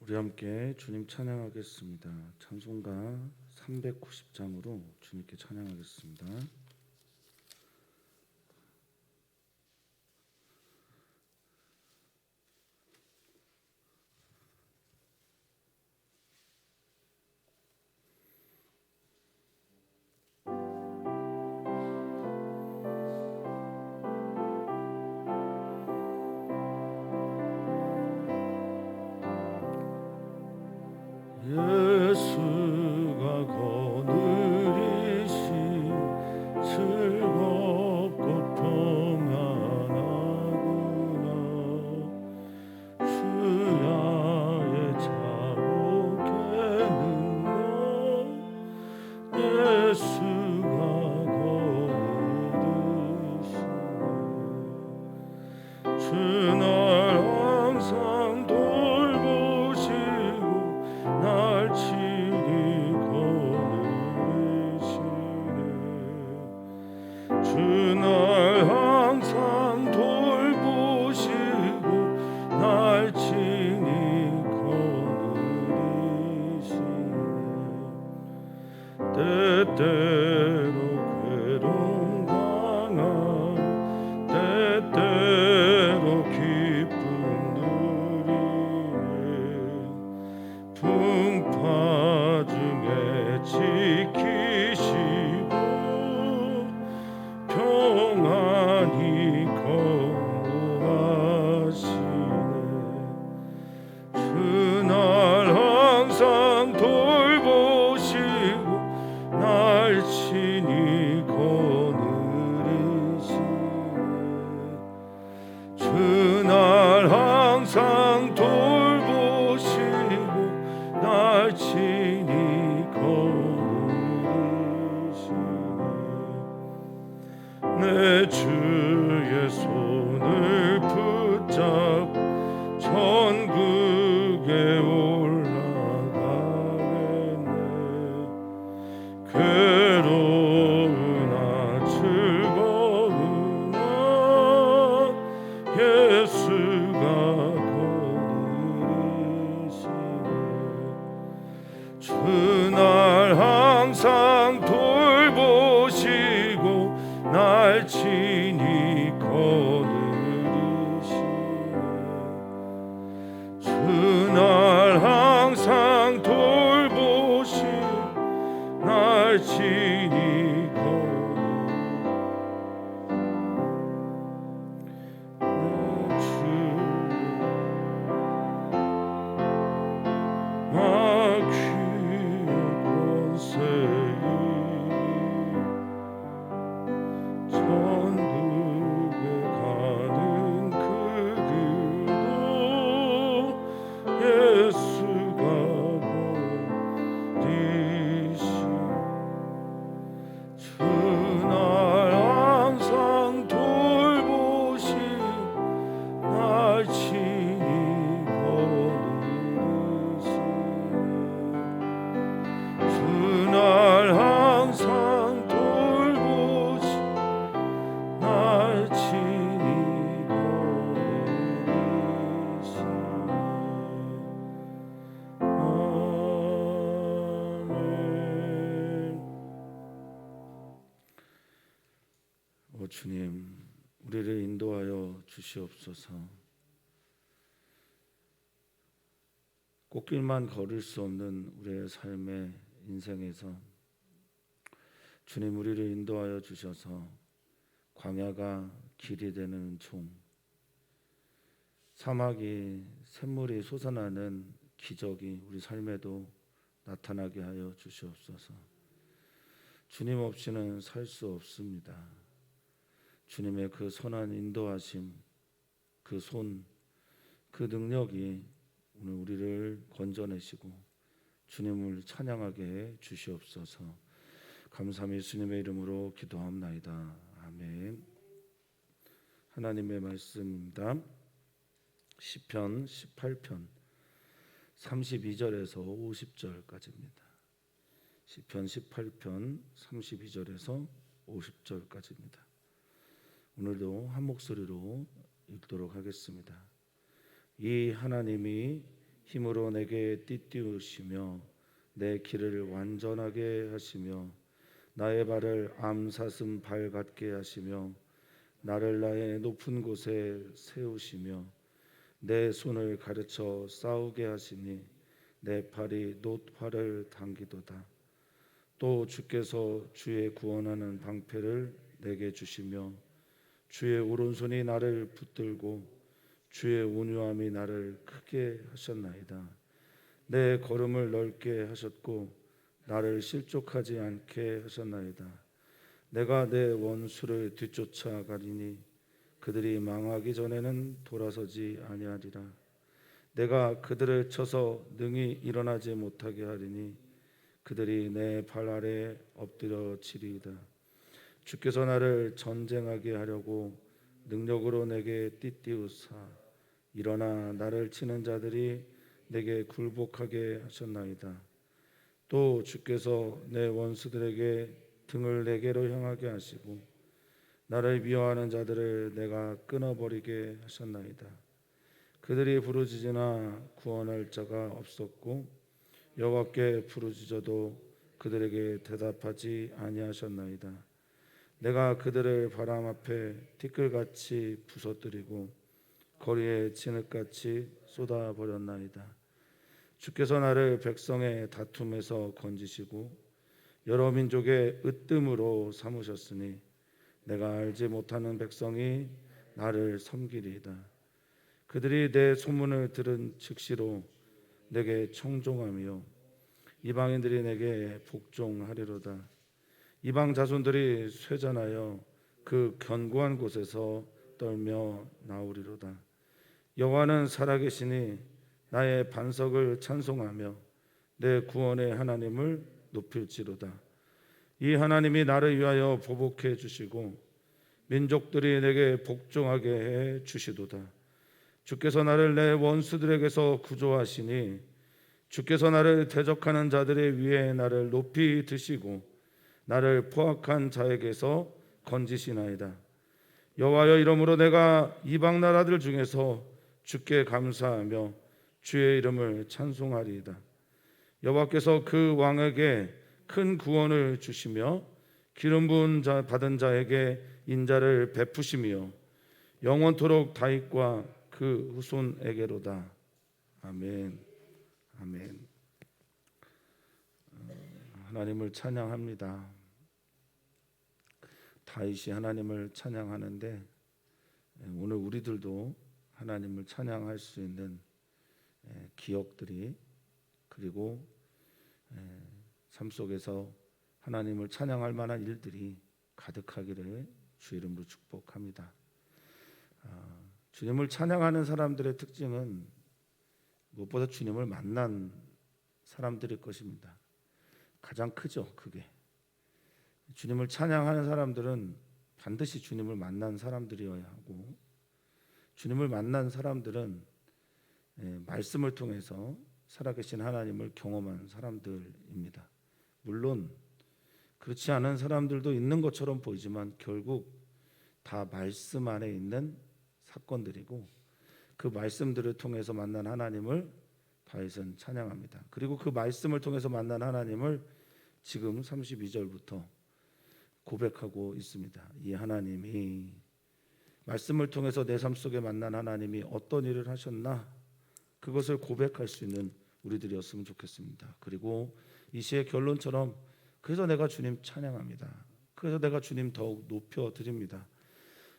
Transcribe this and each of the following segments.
우리 함께 주님 찬양하겠습니다. 찬송가 390장으로 주님께 찬양하겠습니다. 예수가 거느리신 즐겁고 평안하구나. 주야의 자복에는 예수가 거느리시네. 주날 항상 돌보시고 날 친히 거느리시네. 주날 항상 돌보시고 날 친히 거느리시네. 때때로 괴로움 당한 때때로 기쁨 누리네. 풍파 중에 지키시고 평안히 거하시네. 주날 항상 돌보시고 날 친히 거느리시네. 주날 항상 돌보시고 날 친히 거느리시네. 내 주의 손을 붙잡고 천국에 올라가겠네. 괴로우나 즐거우나 예수가 거느리시네. 주날 항상 돌보시고 날 친히 거느리시네. 주날 항상 돌보시고 날 친히 천국에 가는 그 길도 예수가 거느리시네. 주날 항상 돌보시고 날 친히 거느리시네. 주날 항상 돌보시고 날 친히 거느리시네. 아멘. 오 주님, 우리를 인도하여 주시옵소서. 꽃길만 걸을 수 없는 우리의 삶의 인생에서 주님 우리를 인도하여 주셔서 광야가 길이 되는 은총, 사막이 샘물이 솟아나는 기적이 우리 삶에도 나타나게 하여 주시옵소서. 주님 없이는 살 수 없습니다. 주님의 그 선한 인도하심, 그 손, 그 능력이 오늘 우리를 건져내시고 주님을 찬양하게 해 주시옵소서. 감사함이 예수님의 이름으로 기도합나이다. 아멘. 하나님의 말씀입니다. 시편 18편 32절에서 50절까지입니다. 시편 18편 32절에서 50절까지입니다. 오늘도 한 목소리로 읽도록 하겠습니다. 이 하나님이 힘으로 내게 띠띠우시며 내 길을 완전하게 하시며 나의 발을 암사슴 발 같게 하시며 나를 나의 높은 곳에 세우시며 내 손을 가르쳐 싸우게 하시니 내 팔이 놋활을 당기도다. 또 주께서 주의 구원하는 방패를 내게 주시며 주의 오른손이 나를 붙들고 주의 온유함이 나를 크게 하셨나이다. 내 걸음을 넓게 하셨고 나를 실족하지 않게 하셨나이다. 내가 내 원수를 뒤쫓아가리니 그들이 망하기 전에는 돌아서지 아니하리라. 내가 그들을 쳐서 능히 일어나지 못하게 하리니 그들이 내 발 아래 엎드려지리이다. 주께서 나를 전쟁하게 하려고 능력으로 내게 띠띠우사 일어나 나를 치는 자들이 내게 굴복하게 하셨나이다. 또 주께서 내 원수들에게 등을 내게로 향하게 하시고 나를 미워하는 자들을 내가 끊어버리게 하셨나이다. 그들이 부르짖으나 구원할 자가 없었고 여호와께 부르짖어도 그들에게 대답하지 아니하셨나이다. 내가 그들을 바람 앞에 티끌같이 부서뜨리고 거리에 진흙같이 쏟아버렸나이다. 주께서 나를 백성의 다툼에서 건지시고 여러 민족의 으뜸으로 삼으셨으니 내가 알지 못하는 백성이 나를 섬기리이다. 그들이 내 소문을 들은 즉시로 내게 청종하며 이방인들이 내게 복종하리로다. 이방 자손들이 쇠잔하여 그 견고한 곳에서 떨며 나오리로다. 여호와는 살아계시니 나의 반석을 찬송하며 내 구원의 하나님을 높일지로다. 이 하나님이 나를 위하여 보복해 주시고 민족들이 내게 복종하게 해 주시도다. 주께서 나를 내 원수들에게서 구조하시니 주께서 나를 대적하는 자들의 위에 나를 높이 드시고 나를 포악한 자에게서 건지시나이다. 여호와여, 이러므로 내가 이방 나라들 중에서 주께 감사하며 주의 이름을 찬송하리이다. 여호와께서 그 왕에게 큰 구원을 주시며 기름 부은 자 받은 자에게 인자를 베푸시며 영원토록 다윗과 그 후손에게로다. 아멘. 아멘. 하나님을 찬양합니다. 다윗이 하나님을 찬양하는데 오늘 우리들도 하나님을 찬양할 수 있는 기억들이 그리고 삶 속에서 하나님을 찬양할 만한 일들이 가득하기를 주 이름으로 축복합니다. 주님을 찬양하는 사람들의 특징은 무엇보다 주님을 만난 사람들일 것입니다. 가장 크죠, 그게. 주님을 찬양하는 사람들은 반드시 주님을 만난 사람들이어야 하고 주님을 만난 사람들은 말씀을 통해서 살아계신 하나님을 경험한 사람들입니다. 물론 그렇지 않은 사람들도 있는 것처럼 보이지만 결국 다 말씀 안에 있는 사건들이고 그 말씀들을 통해서 만난 하나님을 다윗은 찬양합니다. 그리고 그 말씀을 통해서 만난 하나님을 지금 32절부터 고백하고 있습니다. 이 하나님이 말씀을 통해서 내 삶 속에 만난 하나님이 어떤 일을 하셨나 그것을 고백할 수 있는 우리들이었으면 좋겠습니다. 그리고 이 시의 결론처럼 그래서 내가 주님 찬양합니다. 그래서 내가 주님 더욱 높여드립니다.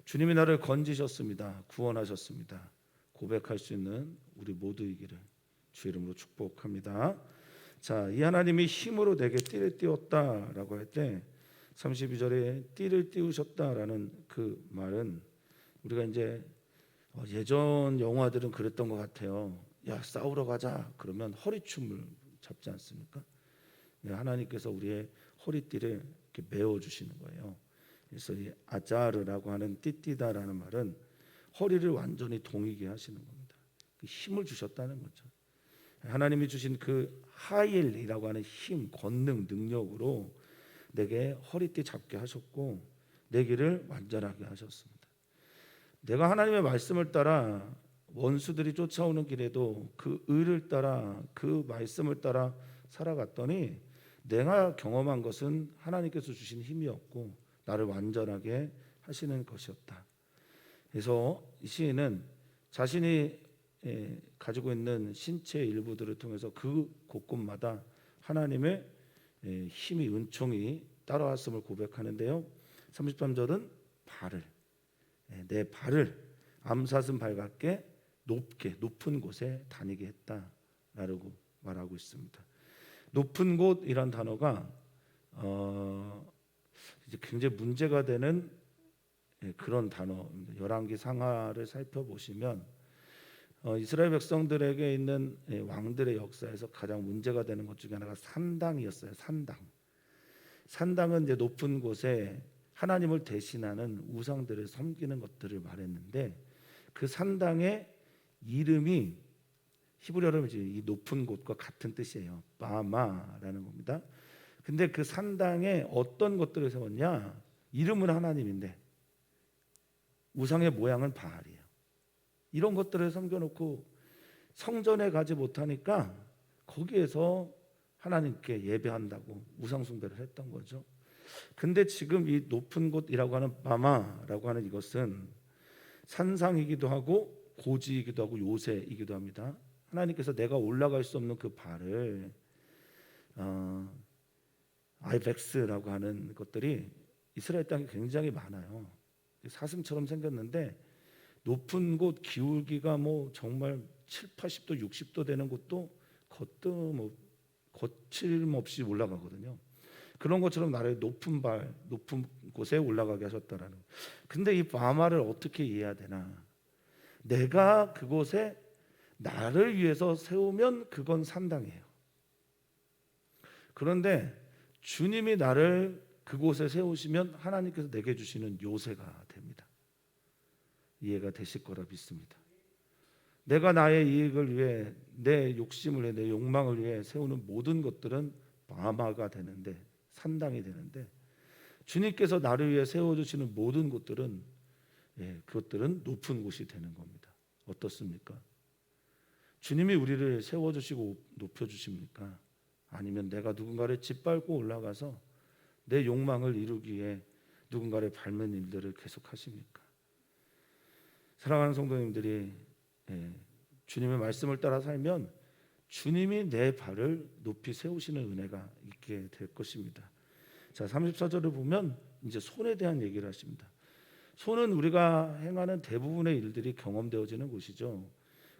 주님이 나를 건지셨습니다. 구원하셨습니다. 고백할 수 있는 우리 모두이기를 주 이름으로 축복합니다. 자, 이 하나님이 힘으로 내게 띠를 띄웠다라고 할 때 32절에 띠를 띄우셨다라는 그 말은 우리가 이제 예전 영화들은 그랬던 것 같아요. 야, 싸우러 가자 그러면 허리춤을 잡지 않습니까? 하나님께서 우리의 허리띠를 이렇게 메어주시는 거예요. 그래서 이 아자르라고 하는 띠띠다라는 말은 허리를 완전히 동이게 하시는 겁니다. 힘을 주셨다는 거죠. 하나님이 주신 그 하일이라고 하는 힘, 권능, 능력으로 내게 허리띠 잡게 하셨고 내 길을 완전하게 하셨습니다. 내가 하나님의 말씀을 따라 원수들이 쫓아오는 길에도 그 의를 따라 그 말씀을 따라 살아갔더니 내가 경험한 것은 하나님께서 주신 힘이었고 나를 완전하게 하시는 것이었다. 그래서 이 시인은 자신이 가지고 있는 신체의 일부들을 통해서 그 곳곳마다 하나님의 힘이 은총이 따라왔음을 고백하는데요. 33절은 내 발을 암사슴 발 같게 높은 곳에 다니게 했다라고 말하고 있습니다. 높은 곳이란 단어가 이제 굉장히 문제가 되는 그런 단어입니다. 열왕기 상하를 살펴보시면 이스라엘 백성들에게 있는 왕들의 역사에서 가장 문제가 되는 것 중에 하나가 산당이었어요. 산당은 이제 높은 곳에 하나님을 대신하는 우상들을 섬기는 것들을 말했는데 그 산당의 이름이 히브리어로 이 높은 곳과 같은 뜻이에요. 바마라는 겁니다. 근데 그 산당에 어떤 것들을 세웠냐? 이름은 하나님인데 우상의 모양은 바알이에요. 이런 것들을 섬겨놓고 성전에 가지 못하니까 거기에서 하나님께 예배한다고 우상 숭배를 했던 거죠. 근데 지금 이 높은 곳이라고 하는 바마라고 하는 이것은 산상이기도 하고 고지이기도 하고 요새이기도 합니다. 하나님께서 내가 올라갈 수 없는 그 발을 아이벡스라고 하는 것들이 이스라엘 땅에 굉장히 많아요. 사슴처럼 생겼는데 높은 곳 기울기가 뭐 정말 7, 80도, 60도 되는 곳도 거침없이 올라가거든요. 그런 것처럼 나를 높은 곳에 올라가게 하셨다라는. 근데 이 바마를 어떻게 이해해야 되나? 내가 그곳에 나를 위해서 세우면 그건 산당이에요. 그런데 주님이 나를 그곳에 세우시면 하나님께서 내게 주시는 요새가 됩니다. 이해가 되실 거라 믿습니다. 내가 나의 이익을 위해 내 욕심을 위해 내 욕망을 위해 세우는 모든 것들은 바마가 되는데 산당이 되는데 주님께서 나를 위해 세워주시는 모든 곳들은 그것들은 높은 곳이 되는 겁니다. 어떻습니까? 주님이 우리를 세워주시고 높여주십니까? 아니면 내가 누군가를 짓밟고 올라가서 내 욕망을 이루기 위해 누군가를 밟는 일들을 계속하십니까? 사랑하는 성도님들이 주님의 말씀을 따라 살면 주님이 내 발을 높이 세우시는 은혜가 있게 될 것입니다. 자, 34절을 보면 이제 손에 대한 얘기를 하십니다. 손은 우리가 행하는 대부분의 일들이 경험되어지는 곳이죠.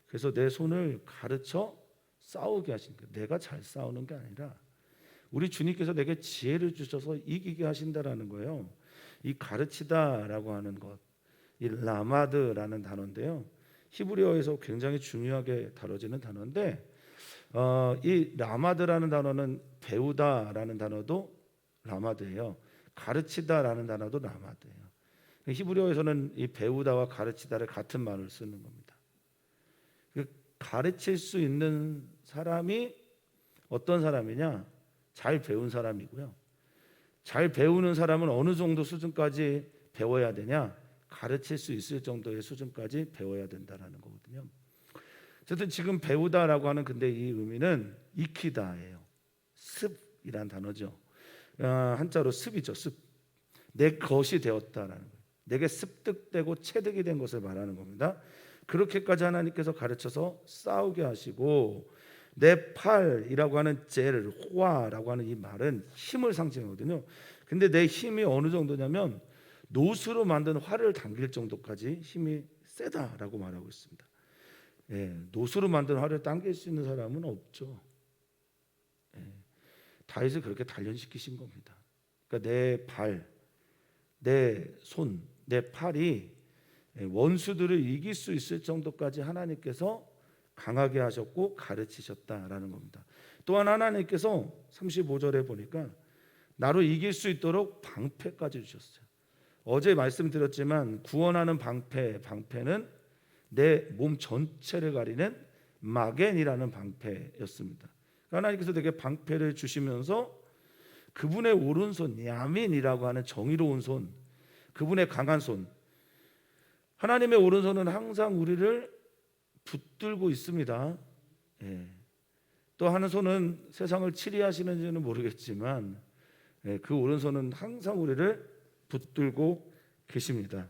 그래서 내 손을 가르쳐 싸우게 하신 거예요. 내가 잘 싸우는 게 아니라 우리 주님께서 내게 지혜를 주셔서 이기게 하신다라는 거예요. 이 가르치다라고 하는 것, 이 라마드라는 단어인데요. 히브리어에서 굉장히 중요하게 다뤄지는 단어인데 이 라마드라는 단어는 배우다라는 단어도 라마드예요. 가르치다라는 단어도 라마드예요. 히브리어에서는 이 배우다와 가르치다를 같은 말을 쓰는 겁니다. 가르칠 수 있는 사람이 어떤 사람이냐? 잘 배운 사람이고요. 잘 배우는 사람은 어느 정도 수준까지 배워야 되냐? 가르칠 수 있을 정도의 수준까지 배워야 된다라는 거거든요. 어쨌든 지금 배우다라고 하는 근데 이 의미는 익히다예요. 습이란 단어죠. 한자로 습이죠. 습. 내 것이 되었다라는 거예요. 내게 습득되고 체득이 된 것을 말하는 겁니다. 그렇게까지 하나님께서 가르쳐서 싸우게 하시고 내 팔이라고 하는 젤, 호아라고 하는 이 말은 힘을 상징하거든요. 근데 내 힘이 어느 정도냐면 노수로 만든 활을 당길 정도까지 힘이 세다라고 말하고 있습니다. 노수로 만든 활을 당길 수 있는 사람은 없죠. 다윗을 그렇게 단련시키신 겁니다. 그러니까 내 발, 내 손, 내 팔이 원수들을 이길 수 있을 정도까지 하나님께서 강하게 하셨고 가르치셨다라는 겁니다. 또한 하나님께서 35절에 보니까 나로 이길 수 있도록 방패까지 주셨어요. 어제 말씀드렸지만 구원하는 방패는 내 몸 전체를 가리는 마겐이라는 방패였습니다. 하나님께서 내게 방패를 주시면서 그분의 오른손 야민이라고 하는 정의로운 손, 그분의 강한 손, 하나님의 오른손은 항상 우리를 붙들고 있습니다. 예. 또 한 손은 세상을 치리하시는지는 모르겠지만 그 오른손은 항상 우리를 붙들고 계십니다.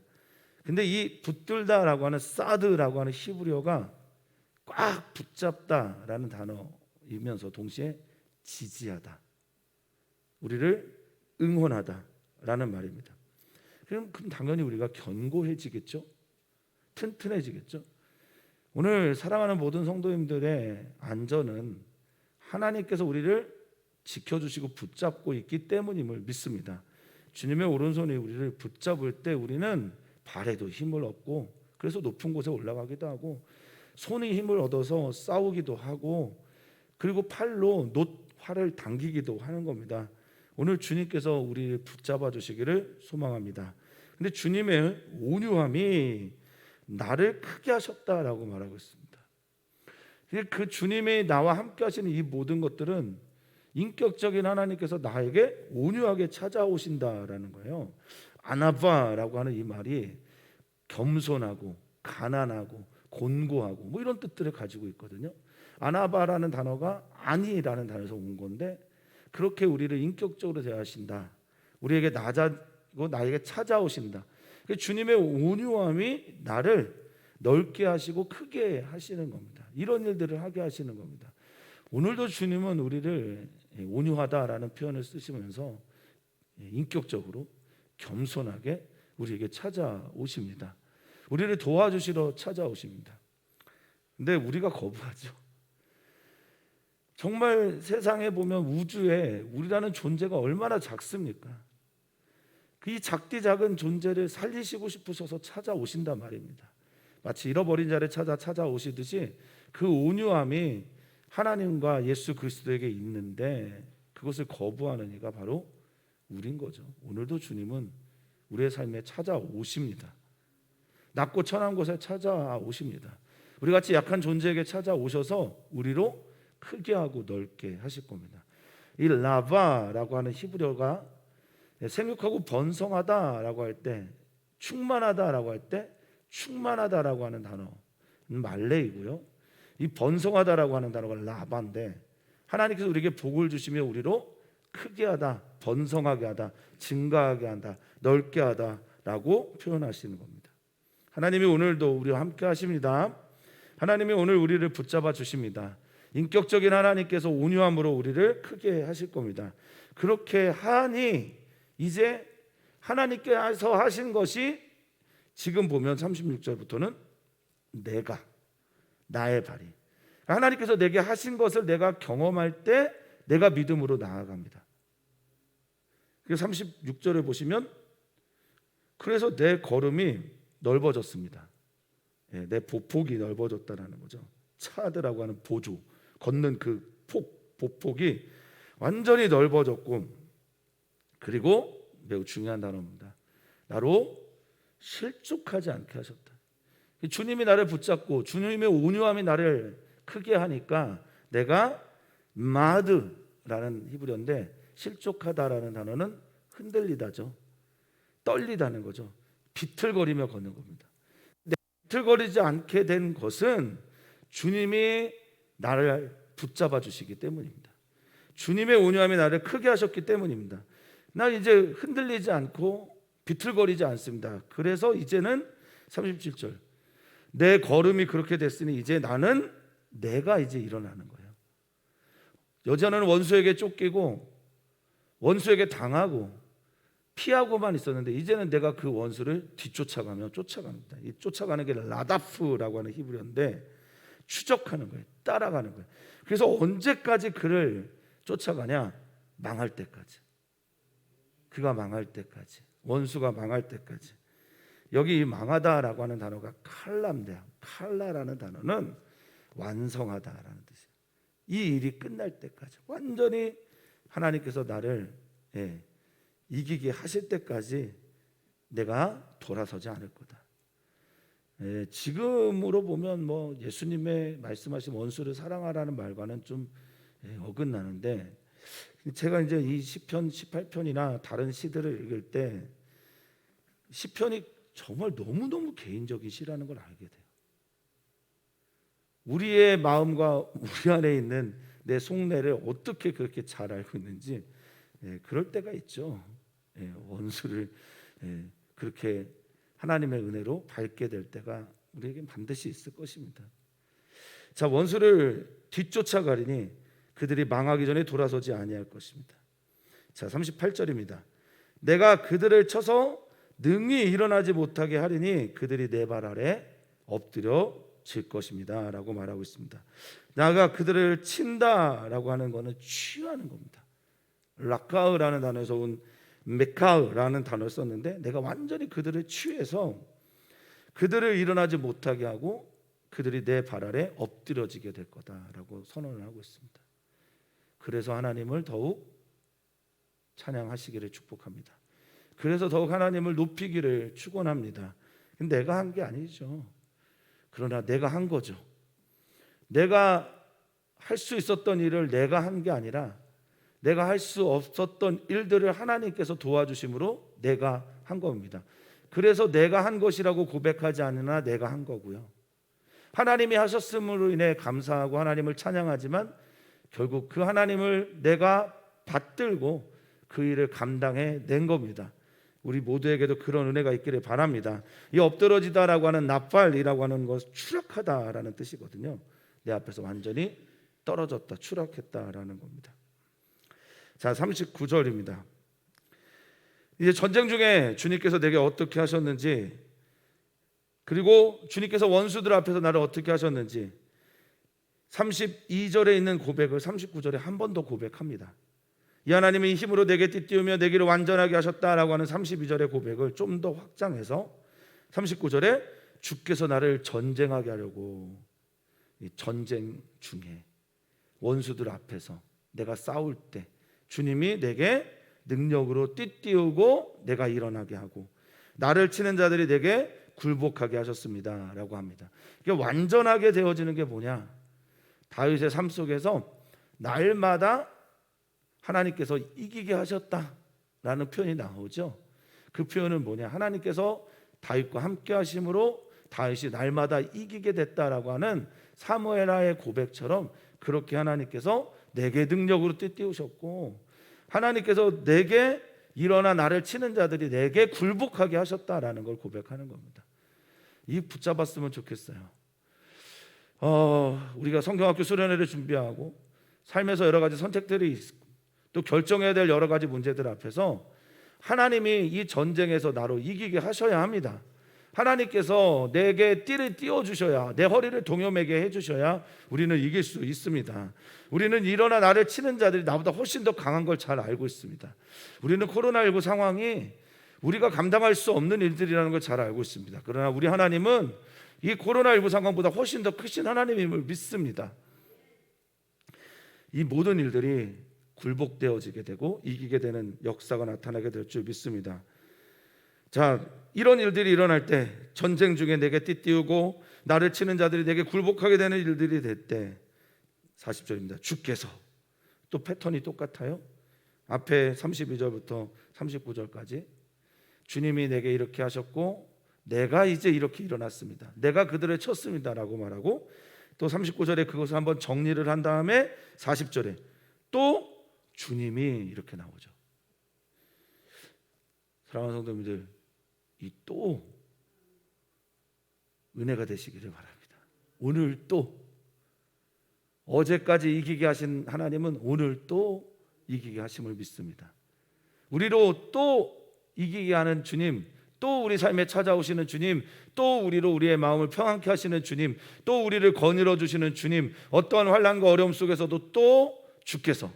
근데 이 붙들다라고 하는 사드라고 하는 히브리어가 꽉 붙잡다라는 단어이면서 동시에 지지하다, 우리를 응원하다라는 말입니다. 그럼 당연히 우리가 견고해지겠죠? 튼튼해지겠죠? 오늘 사랑하는 모든 성도님들의 안전은 하나님께서 우리를 지켜주시고 붙잡고 있기 때문임을 믿습니다. 주님의 오른손이 우리를 붙잡을 때 우리는 발에도 힘을 얻고, 그래서 높은 곳에 올라가기도 하고, 손이 힘을 얻어서 싸우기도 하고, 그리고 팔로 활을 당기기도 하는 겁니다. 오늘 주님께서 우리를 붙잡아 주시기를 소망합니다. 근데 주님의 온유함이 나를 크게 하셨다라고 말하고 있습니다. 그 주님이 나와 함께 하시는 이 모든 것들은 인격적인 하나님께서 나에게 온유하게 찾아오신다라는 거예요. 아나바라고 하는 이 말이 겸손하고 가난하고 곤고하고 뭐 이런 뜻들을 가지고 있거든요. 아나바라는 단어가 아니라는 단어에서 온 건데, 그렇게 우리를 인격적으로 대하신다, 우리에게 낮아고 나에게 찾아오신다. 주님의 온유함이 나를 넓게 하시고 크게 하시는 겁니다. 이런 일들을 하게 하시는 겁니다. 오늘도 주님은 우리를 온유하다라는 표현을 쓰시면서 인격적으로 겸손하게 우리에게 찾아오십니다. 우리를 도와주시러 찾아오십니다. 근데 우리가 거부하죠. 정말 세상에 보면 우주에 우리라는 존재가 얼마나 작습니까? 이 작디 작은 존재를 살리시고 싶으셔서 찾아오신단 말입니다. 마치 잃어버린 자를 찾아오시듯이 그 온유함이 하나님과 예수 그리스도에게 있는데, 그것을 거부하는 이가 바로 우린 거죠. 오늘도 주님은 우리의 삶에 찾아오십니다. 낮고 천한 곳에 찾아오십니다. 우리같이 약한 존재에게 찾아오셔서 우리로 크게 하고 넓게 하실 겁니다. 이 라바라고 하는 히브리어가 생육하고 번성하다라고 할 때, 충만하다라고 할 때 충만하다라고 하는 단어 말레이고요. 이 번성하다라고 하는 단어가 라바인데, 하나님께서 우리에게 복을 주시며 우리로 크게 하다, 번성하게 하다, 증가하게 한다, 넓게 하다라고 표현하시는 겁니다. 하나님이 오늘도 우리와 함께 하십니다. 하나님이 오늘 우리를 붙잡아 주십니다. 인격적인 하나님께서 온유함으로 우리를 크게 하실 겁니다. 그렇게 하니 이제 하나님께서 하신 것이 지금 보면 36절부터는 나의 발이, 하나님께서 내게 하신 것을 내가 경험할 때 내가 믿음으로 나아갑니다. 그래서 36절에 보시면 그래서 내 걸음이 넓어졌습니다. 내 보폭이 넓어졌다는 거죠. 차드라고 하는 보조, 걷는 그 보폭이 완전히 넓어졌고, 그리고 매우 중요한 단어입니다. 나로 실족하지 않게 하셨다. 주님이 나를 붙잡고 주님의 온유함이 나를 크게 하니까 내가 마드라는 히브리어인데, 실족하다라는 단어는 흔들리다죠. 떨리다는 거죠. 비틀거리며 걷는 겁니다. 비틀거리지 않게 된 것은 주님이 나를 붙잡아 주시기 때문입니다. 주님의 온유함이 나를 크게 하셨기 때문입니다. 나 이제 흔들리지 않고 비틀거리지 않습니다. 그래서 이제는 37절, 내 걸음이 그렇게 됐으니 이제 내가 이제 일어나는 거예요. 여자는 원수에게 쫓기고 원수에게 당하고 피하고만 있었는데, 이제는 내가 그 원수를 쫓아갑니다. 이 쫓아가는 게 라다프라고 하는 히브리어인데, 추적하는 거예요. 따라가는 거예요. 그래서 언제까지 그를 쫓아가냐? 망할 때까지. 그가 망할 때까지, 원수가 망할 때까지. 여기 이 망하다라고 하는 단어가 칼라인데요. 칼라라는 단어는 완성하다라는 뜻이에요. 이 일이 끝날 때까지, 완전히 하나님께서 나를 이기게 하실 때까지 내가 돌아서지 않을 거다. 지금으로 보면 뭐 예수님의 말씀하신 원수를 사랑하라는 말과는 좀 어긋나는데, 제가 이제 이 시편 18편이나 다른 시들을 읽을 때 시편이 정말 너무너무 개인적인 시라는 걸 알게 돼요. 우리의 마음과 우리 안에 있는 내 속내를 어떻게 그렇게 잘 알고 있는지, 그럴 때가 있죠. 원수를 그렇게 하나님의 은혜로 밟게 될 때가 우리에게 반드시 있을 것입니다. 자, 원수를 뒤쫓아가리니 그들이 망하기 전에 돌아서지 아니할 것입니다. 자, 38절입니다. 내가 그들을 쳐서 능히 일어나지 못하게 하리니 그들이 내 발 아래 엎드려 질 것입니다 라고 말하고 있습니다. 내가 그들을 친다라고 하는 것은 취하는 겁니다. 라카으라는 단어에서 온 메카으라는 단어를 썼는데, 내가 완전히 그들을 취해서 그들을 일어나지 못하게 하고 그들이 내 발 아래 엎드려지게 될 거다라고 선언을 하고 있습니다. 그래서 하나님을 더욱 찬양하시기를 축복합니다. 그래서 더욱 하나님을 높이기를 축원합니다. 근데 내가 한 게 아니죠. 그러나 내가 한 거죠. 내가 할 수 있었던 일을 내가 한 게 아니라 내가 할 수 없었던 일들을 하나님께서 도와주심으로 내가 한 겁니다. 그래서 내가 한 것이라고 고백하지 않으나 내가 한 거고요. 하나님이 하셨음으로 인해 감사하고 하나님을 찬양하지만 결국 그 하나님을 내가 받들고 그 일을 감당해 낸 겁니다. 우리 모두에게도 그런 은혜가 있기를 바랍니다. 이 엎드러지다라고 하는 나팔이라고 하는 것은 추락하다라는 뜻이거든요. 내 앞에서 완전히 떨어졌다, 추락했다라는 겁니다. 자, 39절입니다. 이제 전쟁 중에 주님께서 내게 어떻게 하셨는지, 그리고 주님께서 원수들 앞에서 나를 어떻게 하셨는지 32절에 있는 고백을 39절에 한 번 더 고백합니다. 이 하나님이 힘으로 내게 띠띠우며 내 길을 완전하게 하셨다라고 하는 32절의 고백을 좀 더 확장해서 39절에 주께서 나를 전쟁하게 하려고, 이 전쟁 중에 원수들 앞에서 내가 싸울 때 주님이 내게 능력으로 띠띠우고 내가 일어나게 하고 나를 치는 자들이 내게 굴복하게 하셨습니다 라고 합니다. 이게 완전하게 되어지는 게 뭐냐, 다윗의 삶 속에서 날마다 하나님께서 이기게 하셨다라는 표현이 나오죠. 그 표현은 뭐냐, 하나님께서 다윗과 함께 하심으로 다윗이 날마다 이기게 됐다라고 하는 사무엘하의 고백처럼 그렇게 하나님께서 내게 능력으로 띠띠우셨고 하나님께서 내게 일어나 나를 치는 자들이 내게 굴복하게 하셨다라는 걸 고백하는 겁니다. 이 붙잡았으면 좋겠어요. 우리가 성경학교 수련회를 준비하고 삶에서 여러 가지 선택들이 있고 또 결정해야 될 여러 가지 문제들 앞에서 하나님이 이 전쟁에서 나로 이기게 하셔야 합니다. 하나님께서 내게 띠를 띄워주셔야, 내 허리를 동요매게 해주셔야 우리는 이길 수 있습니다. 우리는 일어나 나를 치는 자들이 나보다 훨씬 더 강한 걸 잘 알고 있습니다. 우리는 코로나19 상황이 우리가 감당할 수 없는 일들이라는 걸 잘 알고 있습니다. 그러나 우리 하나님은 이 코로나19 상황보다 훨씬 더 크신 하나님임을 믿습니다. 이 모든 일들이 굴복되어지게 되고 이기게 되는 역사가 나타나게 될 줄 믿습니다. 자, 이런 일들이 일어날 때, 전쟁 중에 내게 띠띠우고 나를 치는 자들이 내게 굴복하게 되는 일들이 될 때 40절입니다. 주께서, 또 패턴이 똑같아요. 앞에 32절부터 39절까지 주님이 내게 이렇게 하셨고 내가 이제 이렇게 일어났습니다. 내가 그들을 쳤습니다 라고 말하고, 또 39절에 그것을 한번 정리를 한 다음에 40절에 또 주님이 이렇게 나오죠. 사랑하는 성도님들, 이 또 은혜가 되시기를 바랍니다. 오늘 또, 어제까지 이기게 하신 하나님은 오늘 또 이기게 하심을 믿습니다. 우리로 또 이기게 하는 주님, 또 우리 삶에 찾아오시는 주님, 또 우리로 우리의 마음을 평안케 하시는 주님, 또 우리를 거닐어 주시는 주님, 어떠한 환난과 어려움 속에서도 또 주께서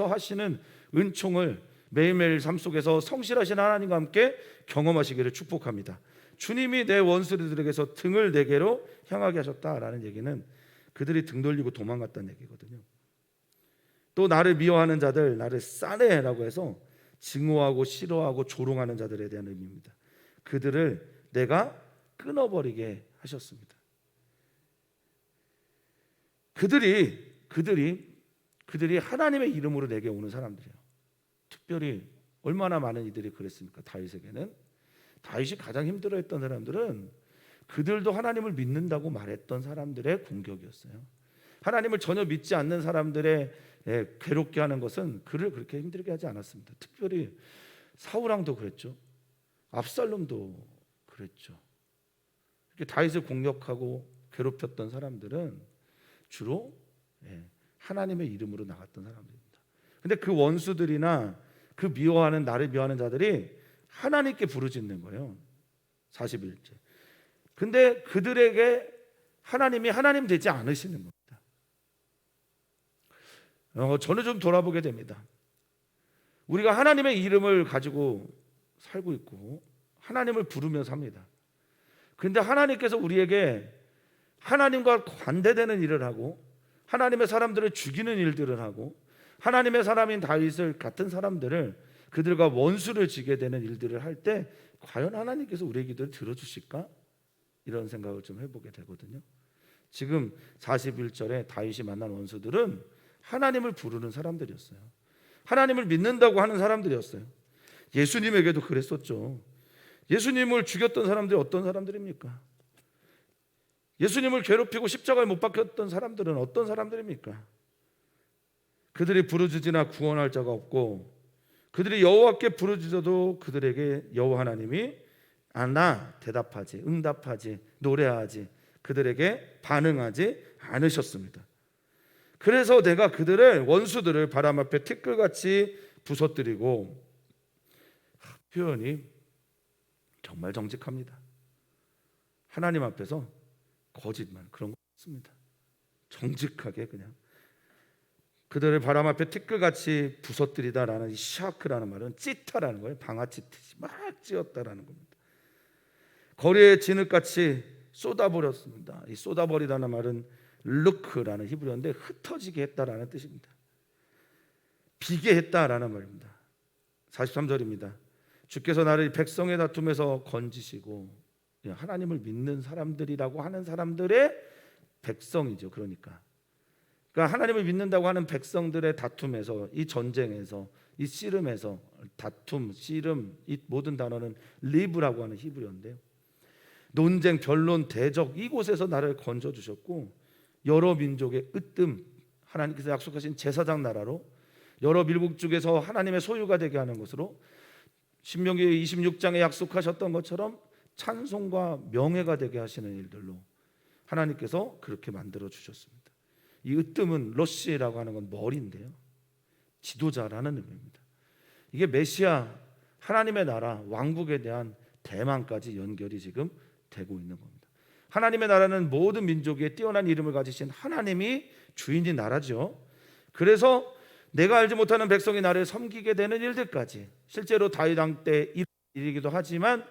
하시는 은총을 매일매일 삶 속에서 성실하신 하나님과 함께 경험하시기를 축복합니다. 주님이 내 원수들에게서 등을 내게로 향하게 하셨다라는 얘기는 그들이 등 돌리고 도망갔다는 얘기거든요. 또 나를 미워하는 자들, 나를 싸네라고 해서 증오하고 싫어하고 조롱하는 자들에 대한 의미입니다. 그들을 내가 끊어버리게 하셨습니다. 그들이 하나님의 이름으로 내게 오는 사람들이에요. 특별히 얼마나 많은 이들이 그랬습니까? 다윗에게는, 다윗이 가장 힘들어했던 사람들은 그들도 하나님을 믿는다고 말했던 사람들의 공격이었어요. 하나님을 전혀 믿지 않는 사람들의 괴롭게 하는 것은 그를 그렇게 힘들게 하지 않았습니다. 특별히 사울왕도 그랬죠. 압살롬도 그랬죠. 이렇게 다윗을 공격하고 괴롭혔던 사람들은 주로 하나님의 이름으로 나갔던 사람들입니다. 근데 그 원수들이나 그 미워하는 나를 미워하는 자들이 하나님께 부르짖는 거예요. 41절. 근데 그들에게 하나님이 하나님 되지 않으시는 겁니다. 저는 좀 돌아보게 됩니다. 우리가 하나님의 이름을 가지고 살고 있고 하나님을 부르며 삽니다. 그런데 하나님께서 우리에게 하나님과 관대되는 일을 하고 하나님의 사람들을 죽이는 일들을 하고 하나님의 사람인 다윗을 같은 사람들을 그들과 원수를 지게 되는 일들을 할 때 과연 하나님께서 우리의 기도를 들어주실까? 이런 생각을 좀 해보게 되거든요. 지금 41절에 다윗이 만난 원수들은 하나님을 부르는 사람들이었어요. 하나님을 믿는다고 하는 사람들이었어요. 예수님에게도 그랬었죠. 예수님을 죽였던 사람들이 어떤 사람들입니까? 예수님을 괴롭히고 십자가에 못 박혔던 사람들은 어떤 사람들입니까? 그들이 부르짖으나 구원할 자가 없고 그들이 여호와께 부르짖어도 그들에게 여호와 하나님이 대답하지, 응답하지, 노래하지, 그들에게 반응하지 않으셨습니다. 그래서 내가 그들을 원수들을 바람 앞에 티끌같이 부서뜨리고, 표현이 정말 정직합니다. 하나님 앞에서 거짓말 그런 거 없습니다. 정직하게 그냥 그들을 바람 앞에 티끌같이 부서뜨리다라는 이 샤크라는 말은 찢다라는 거예요. 방아찌듯이 막 찧었다라는 겁니다. 거리에 진흙같이 쏟아버렸습니다. 이 쏟아버리다는 말은 르크라는 히브리어인데 흩어지게 했다라는 뜻입니다. 비게 했다라는 말입니다. 43절입니다. 주께서 나를 백성의 다툼에서 건지시고, 하나님을 믿는 사람들이라고 하는 사람들의 백성이죠. 그러니까 하나님을 믿는다고 하는 백성들의 다툼에서, 이 전쟁에서, 이 씨름에서, 다툼, 씨름, 이 모든 단어는 리브라고 하는 히브리어인데요, 논쟁, 변론, 대적, 이곳에서 나를 건져주셨고 여러 민족의 으뜸, 하나님께서 약속하신 제사장 나라로 여러 밀국 중에서 하나님의 소유가 되게 하는 것으로 신명기 26장에 약속하셨던 것처럼 찬송과 명예가 되게 하시는 일들로 하나님께서 그렇게 만들어 주셨습니다. 이 으뜸은 러시라고 하는 건 머리인데요, 지도자라는 의미입니다. 이게 메시아, 하나님의 나라, 왕국에 대한 대망까지 연결이 지금 되고 있는 겁니다. 하나님의 나라는 모든 민족에 뛰어난 이름을 가지신 하나님이 주인인 나라죠. 그래서 내가 알지 못하는 백성이 나를 섬기게 되는 일들까지, 실제로 다윗 왕 때 일이기도 하지만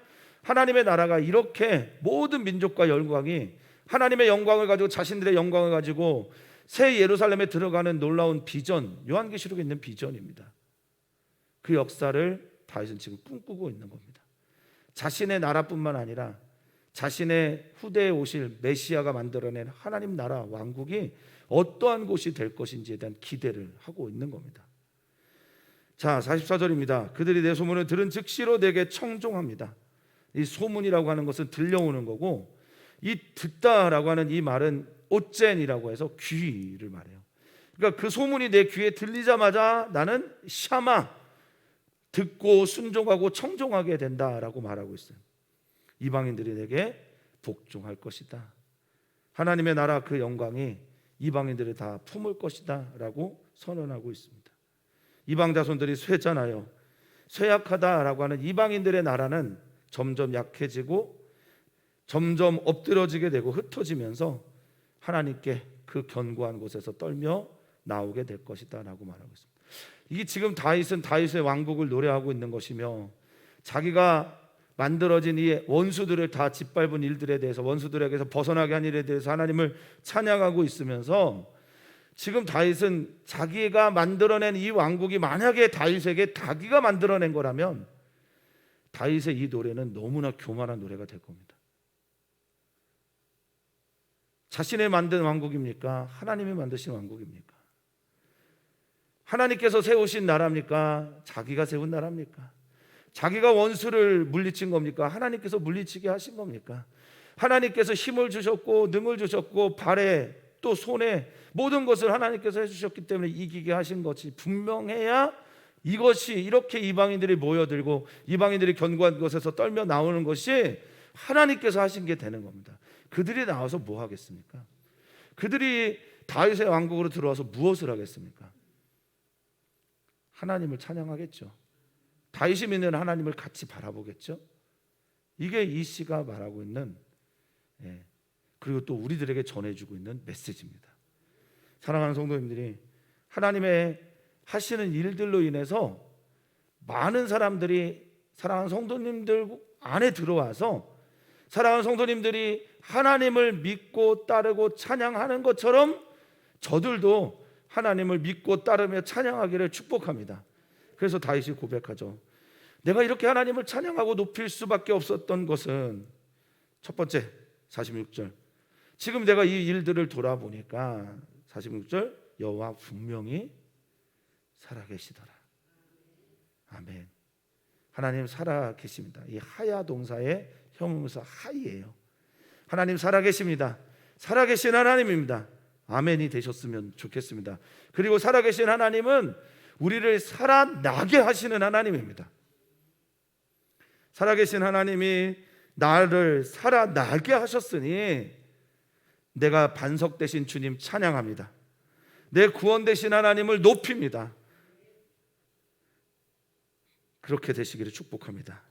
하나님의 나라가 이렇게 모든 민족과 영광이 하나님의 영광을 가지고 자신들의 영광을 가지고 새 예루살렘에 들어가는 놀라운 비전, 요한계시록에 있는 비전입니다. 그 역사를 다윗은 지금 꿈꾸고 있는 겁니다. 자신의 나라뿐만 아니라 자신의 후대에 오실 메시아가 만들어낸 하나님 나라 왕국이 어떠한 곳이 될 것인지에 대한 기대를 하고 있는 겁니다. 자, 44절입니다. 그들이 내 소문을 들은 즉시로 내게 청종합니다. 이 소문이라고 하는 것은 들려오는 거고, 이 듣다라고 하는 이 말은 오젠이라고 해서 귀를 말해요. 그러니까 그 소문이 내 귀에 들리자마자 나는 샤마, 듣고 순종하고 청종하게 된다라고 말하고 있어요. 이방인들이 내게 복종할 것이다. 하나님의 나라 그 영광이 이방인들이 다 품을 것이다 라고 선언하고 있습니다. 이방 자손들이 쇠잖아요. 쇠약하다라고 하는 이방인들의 나라는 점점 약해지고 점점 엎드러지게 되고 흩어지면서 하나님께 그 견고한 곳에서 떨며 나오게 될 것이다 라고 말하고 있습니다. 이게 지금 다윗은 다윗의 왕국을 노래하고 있는 것이며, 자기가 만들어진 이 원수들을 다 짓밟은 일들에 대해서, 원수들에게서 벗어나게 한 일에 대해서 하나님을 찬양하고 있으면서, 지금 다윗은 자기가 만들어낸 이 왕국이 만약에 다윗에게 자기가 만들어낸 거라면 다윗의 이 노래는 너무나 교만한 노래가 될 겁니다. 자신이 만든 왕국입니까? 하나님이 만드신 왕국입니까? 하나님께서 세우신 나라입니까? 자기가 세운 나라입니까? 자기가 원수를 물리친 겁니까? 하나님께서 물리치게 하신 겁니까? 하나님께서 힘을 주셨고 능을 주셨고 발에 또 손에 모든 것을 하나님께서 해주셨기 때문에 이기게 하신 것이 분명해야 이것이 이렇게 이방인들이 모여들고 이방인들이 견고한 것에서 떨며 나오는 것이 하나님께서 하신 게 되는 겁니다. 그들이 나와서 뭐 하겠습니까? 그들이 다윗의 왕국으로 들어와서 무엇을 하겠습니까? 하나님을 찬양하겠죠. 다윗이 믿는 하나님을 같이 바라보겠죠. 이게 이 시가 말하고 있는, 그리고 또 우리들에게 전해주고 있는 메시지입니다. 사랑하는 성도님들이, 하나님의 하시는 일들로 인해서 많은 사람들이 사랑하는 성도님들 안에 들어와서 사랑하는 성도님들이 하나님을 믿고 따르고 찬양하는 것처럼 저들도 하나님을 믿고 따르며 찬양하기를 축복합니다. 그래서 다윗이 고백하죠. 내가 이렇게 하나님을 찬양하고 높일 수밖에 없었던 것은, 첫 번째 46절, 지금 내가 이 일들을 돌아보니까 46절, 여호와 분명히 살아계시더라. 아멘. 하나님 살아계십니다. 이 하야 동사의 형용사 하이예요. 하나님 살아계십니다. 살아계신 하나님입니다. 아멘이 되셨으면 좋겠습니다. 그리고 살아계신 하나님은 우리를 살아나게 하시는 하나님입니다. 살아계신 하나님이 나를 살아나게 하셨으니 내가 반석 되신 주님 찬양합니다. 내 구원 되신 하나님을 높입니다. 그렇게 되시기를 축복합니다.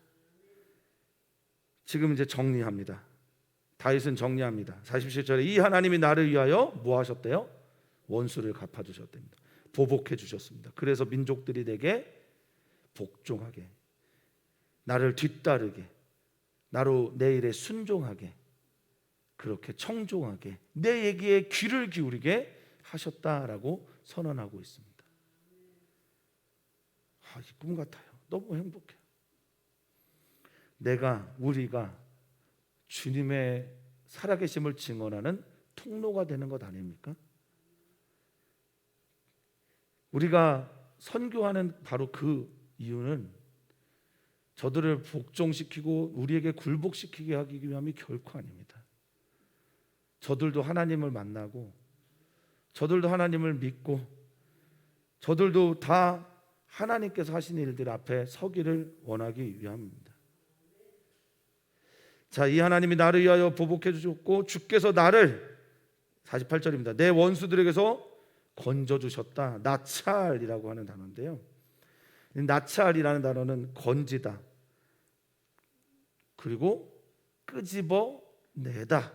지금 이제 정리합니다. 다윗은 정리합니다. 47절에 이 하나님이 나를 위하여 뭐 하셨대요? 원수를 갚아주셨답니다. 보복해 주셨습니다. 그래서 민족들이 내게 복종하게, 나를 뒤따르게, 나로 내 일에 순종하게, 그렇게 청종하게, 내 얘기에 귀를 기울이게 하셨다라고 선언하고 있습니다. 이 꿈 같아요. 너무 행복해요. 우리가 주님의 살아계심을 증언하는 통로가 되는 것 아닙니까? 우리가 선교하는 바로 그 이유는 저들을 복종시키고 우리에게 굴복시키게 하기 위함이 결코 아닙니다. 저들도 하나님을 만나고 저들도 하나님을 믿고 저들도 다 하나님께서 하신 일들 앞에 서기를 원하기 위함입니다. 자, 이 하나님이 나를 위하여 보복해 주셨고 주께서 나를, 48절입니다. 내 원수들에게서 건져주셨다. 나찰이라고 하는 단어인데요, 나찰이라는 단어는 건지다, 그리고 끄집어내다,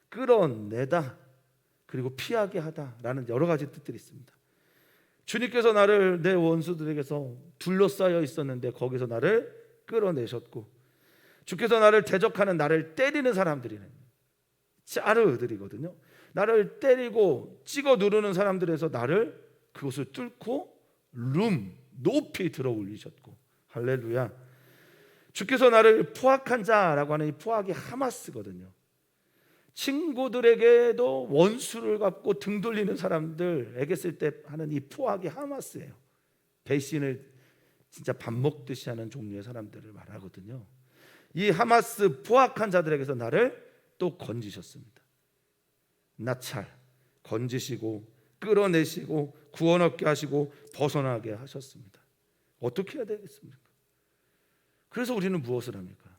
끌어내다, 그리고 피하게 하다라는 여러 가지 뜻들이 있습니다. 주님께서 나를 내 원수들에게서 둘러싸여 있었는데 거기서 나를 끌어내셨고, 주께서 나를 대적하는, 나를 때리는 사람들이네, 짜르들이거든요. 나를 때리고 찍어 누르는 사람들에서 나를, 그것을 뚫고 높이 들어 올리셨고, 할렐루야. 주께서 나를 포악한 자라고 하는 이 포악이 하마스거든요. 친구들에게도 원수를 갚고 등 돌리는 사람들에게 쓸 때 하는 이 포악이 하마스예요. 배신을 진짜 밥 먹듯이 하는 종류의 사람들을 말하거든요. 이 하마스 포악한 자들에게서 나를 또 건지셨습니다. 나찰, 건지시고 끌어내시고 구원 얻게 하시고 벗어나게 하셨습니다. 어떻게 해야 되겠습니까? 그래서 우리는 무엇을 합니까?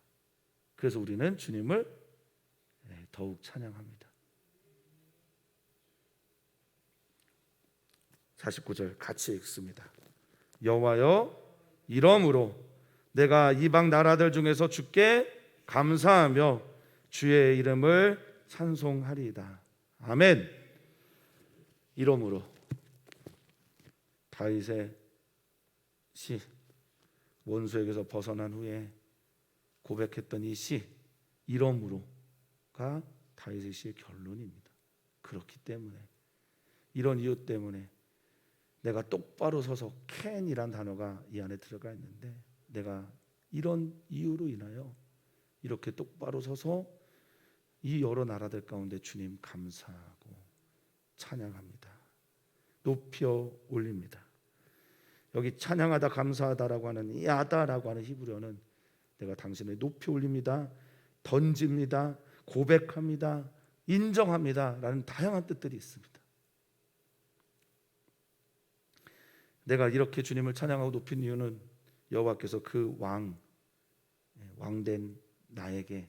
그래서 우리는 주님을 더욱 찬양합니다. 49절 같이 읽습니다. 여호와여, 이러므로 내가 이방 나라들 중에서 주께 감사하며 주의 이름을 찬송하리이다. 아멘. 이러므로, 다윗의 시, 원수에게서 벗어난 후에 고백했던 이 시, 이러므로가 다윗의 시의 결론입니다. 그렇기 때문에, 이런 이유 때문에 내가 똑바로 서서, 캔이란 단어가 이 안에 들어가 있는데, 내가 이런 이유로 인하여 이렇게 똑바로 서서 이 여러 나라들 가운데 주님 감사하고 찬양합니다. 높여 올립니다. 여기 찬양하다 감사하다라고 하는 이 아다라고 하는 히브리어는 내가 당신을 높여 올립니다, 던집니다, 고백합니다, 인정합니다 라는 다양한 뜻들이 있습니다. 내가 이렇게 주님을 찬양하고 높인 이유는 여호와께서 그 왕된 나에게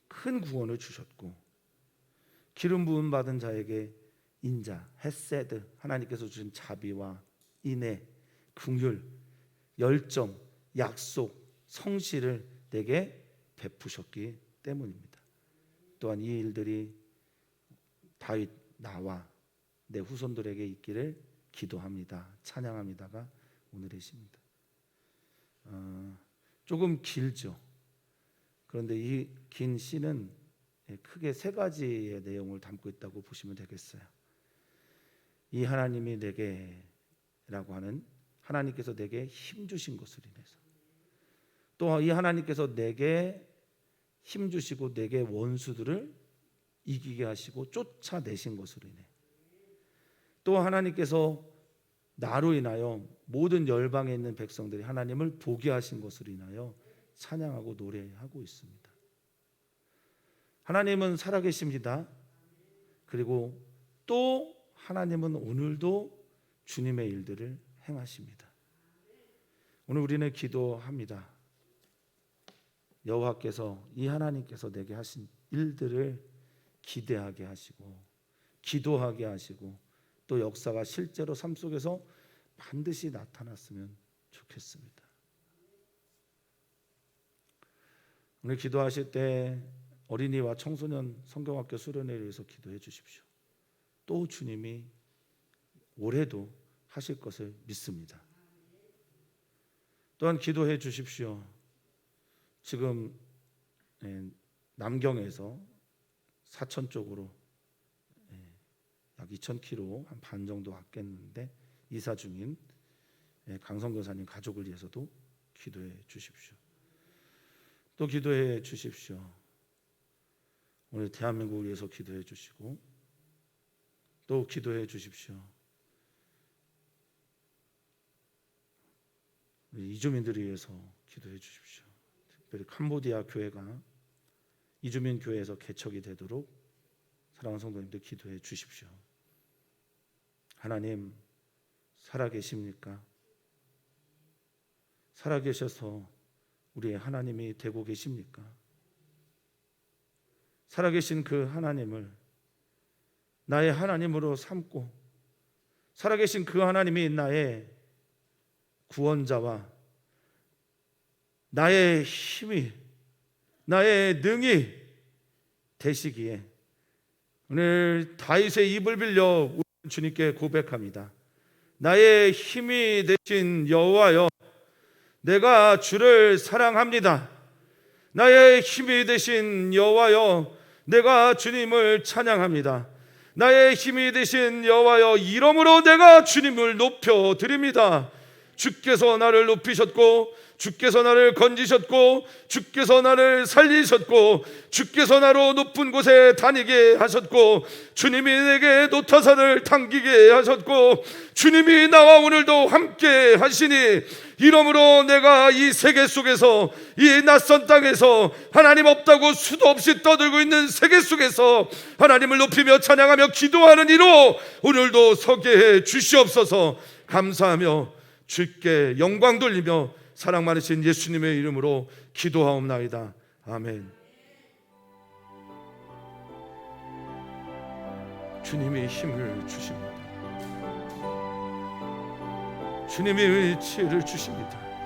큰 구원을 주셨고, 기름 부음 받은 자에게 인자, 헤세드, 하나님께서 주신 자비와 인애, 긍휼, 열정, 약속, 성실을 내게 베푸셨기 때문입니다. 또한 이 일들이 다윗 나와 내 후손들에게 있기를 기도합니다, 찬양합니다가 오늘의 시입니다. 조금 길죠. 그런데 이 긴 시는 크게 세 가지의 내용을 담고 있다고 보시면 되겠어요. 이 하나님이 내게라고 하는, 하나님께서 내게 힘 주신 것을 인해서, 또 이 하나님께서 내게 힘 주시고 내게 원수들을 이기게 하시고 쫓아내신 것으로 인해, 또 하나님께서 나로 인하여 모든 열방에 있는 백성들이 하나님을 보게 하신 것으로 인하여 찬양하고 노래하고 있습니다. 하나님은 살아계십니다. 그리고 또 하나님은 오늘도 주님의 일들을 행하십니다. 오늘 우리는 기도합니다. 여호와께서, 이 하나님께서 내게 하신 일들을 기대하게 하시고 기도하게 하시고 또 역사가 실제로 삶 속에서 반드시 나타났으면 좋겠습니다. 오늘 기도하실 때 어린이와 청소년 성경학교 수련회를 위해서 기도해 주십시오. 또 주님이 올해도 하실 것을 믿습니다. 또한 기도해 주십시오. 지금 남경에서 사천 쪽으로 약 2,000km 한 반 정도 왔겠는데 이사 중인 강성교사님 가족을 위해서도 기도해 주십시오. 또 기도해 주십시오. 오늘 대한민국을 위해서 기도해 주시고 또 기도해 주십시오. 이주민들을 위해서 기도해 주십시오. 특별히 캄보디아 교회가 이주민 교회에서 개척이 되도록 사랑하는 성도님들 기도해 주십시오. 하나님 살아계십니까? 살아계셔서 우리의 하나님이 되고 계십니까? 살아계신 그 하나님을 나의 하나님으로 삼고, 살아계신 그 하나님이 나의 구원자와 나의 힘이, 나의 능이 되시기에 오늘 다윗의 입을 빌려 우리 주님께 고백합니다. 나의 힘이 되신 여호와여, 내가 주를 사랑합니다. 나의 힘이 되신 여호와여, 내가 주님을 찬양합니다. 나의 힘이 되신 여호와여, 이러므로 내가 주님을 높여 드립니다. 주께서 나를 높이셨고 주께서 나를 건지셨고 주께서 나를 살리셨고 주께서 나로 높은 곳에 다니게 하셨고 주님이 내게 노타산을 당기게 하셨고 주님이 나와 오늘도 함께 하시니, 이러므로 내가 이 세계 속에서, 이 낯선 땅에서, 하나님 없다고 수도 없이 떠들고 있는 세계 속에서 하나님을 높이며 찬양하며 기도하는 이로 오늘도 서게 해 주시옵소서. 감사하며 주께 영광 돌리며 사랑 많으신 예수님의 이름으로 기도하옵나이다. 아멘. 주님이 힘을 주십니다. 주님이 지혜를 주십니다.